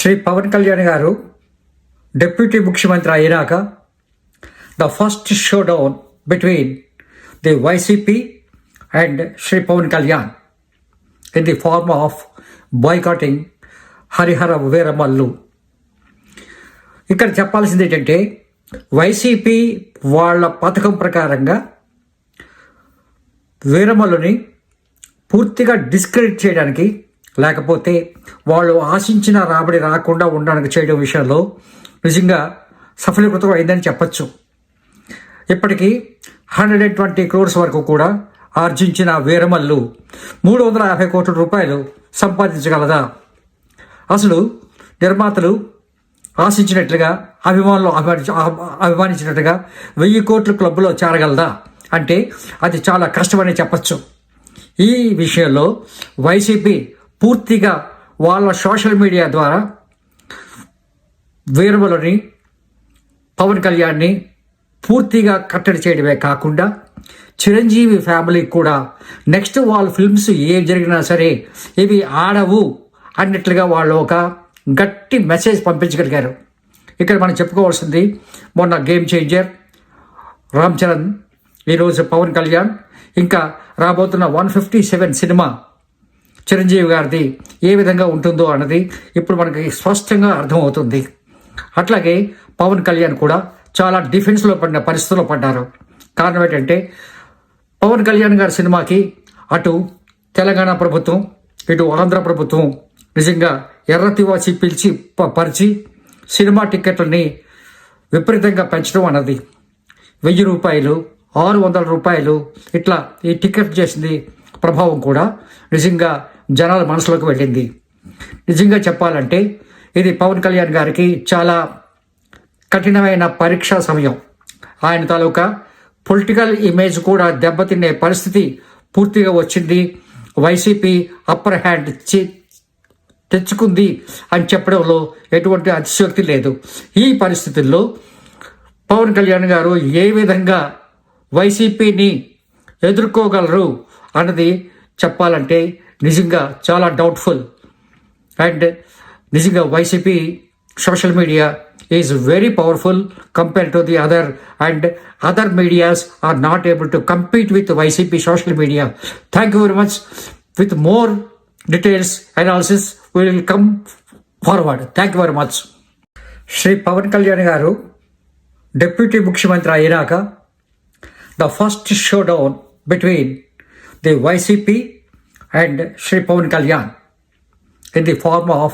శ్రీ పవన్ కళ్యాణ్ గారు డిప్యూటీ ముఖ్యమంత్రి అయినాక the first showdown between the YCP and Shri Pawan Kalyan in the form of boycotting Harihara Veeramallu. ఇక్కడ చెప్పాల్సింది ఏంటంటే వైసీపీ వాళ్ళ పథకం ప్రకారంగా వీరమల్లుని పూర్తిగా డిస్క్రెడిట్ చేయడానికి, లేకపోతే వాళ్ళు ఆశించిన రాబడి రాకుండా ఉండడానికి చేయడం విషయంలో నిజంగా సఫలీకృతం అయిందని చెప్పచ్చు. ఇప్పటికీ 120 crores వరకు కూడా ఆర్జించిన వీరమల్లు 350 కోట్ల రూపాయలు సంపాదించగలదా? అసలు నిర్మాతలు ఆశించినట్లుగా, అభిమానులు అభిమానించినట్టుగా 1000 కోట్ల క్లబ్లో చేరగలదా అంటే అది చాలా కష్టమని చెప్పచ్చు. ఈ విషయంలో వైసీపీ పూర్తిగా వాళ్ళ సోషల్ మీడియా ద్వారా వీరమల్లుని, పవన్ కళ్యాణ్ని పూర్తిగా కట్టడి చేయడమే కాకుండా చిరంజీవి ఫ్యామిలీ కూడా నెక్స్ట్ వాళ్ళ ఫిల్మ్స్ ఏం జరిగినా సరే ఇవి ఆడవు అన్నట్లుగా వాళ్ళు ఒక గట్టి మెసేజ్ పంపించగలిగారు. ఇక్కడ మనం చెప్పుకోవాల్సింది మొన్న గేమ్ చేంజర్ రామ్ చరణ్, ఈరోజు పవన్ కళ్యాణ్, ఇంకా రాబోతున్న 157 సినిమా చిరంజీవి గారిది ఏ విధంగా ఉంటుందో అన్నది ఇప్పుడు మనకి స్పష్టంగా అర్థమవుతుంది. అట్లాగే పవన్ కళ్యాణ్ కూడా చాలా డిఫెన్స్లో పడిన పరిస్థితుల్లో పడ్డారు. కారణం ఏంటంటే పవన్ కళ్యాణ్ గారి సినిమాకి అటు తెలంగాణ ప్రభుత్వం, ఇటు ఆంధ్ర ప్రభుత్వం నిజంగా ఎర్రతివాచి పిలిచి పరిచి సినిమా టికెట్లని విపరీతంగా పెంచడం అన్నది 1000 రూపాయలు, 600 రూపాయలు ఇట్లా ఈ టికెట్ చేసింది ప్రభావం కూడా నిజంగా జనాల మనసులోకి వెళ్ళింది. నిజంగా చెప్పాలంటే ఇది పవన్ కళ్యాణ్ గారికి చాలా కఠినమైన పరీక్షా సమయం. ఆయన తాలూకా పొలిటికల్ ఇమేజ్ కూడా దెబ్బతినే పరిస్థితి పూర్తిగా వచ్చింది. వైసీపీ అప్పర్ హ్యాండ్ తెచ్చుకుంది అని చెప్పడంలో ఎటువంటి అతిశయోక్తి లేదు. ఈ పరిస్థితుల్లో పవన్ కళ్యాణ్ గారు ఏ విధంగా వైసీపీని ఎదుర్కోగలరు అన్నది చెప్పాలంటే నిజంగా చాలా డౌట్ఫుల్. అండ్ నిజంగా YCP social media is very powerful compare to the other, and other medias are not able to compete with YCP social media. Thank you very much. With more details analysis we will come forward. Thank you very much. Shri Pawan Kalyan గారు deputy ముఖ్యమంత్రి అయినాక the first showdown between the YCP and Shri Pawan Kalyan in the form of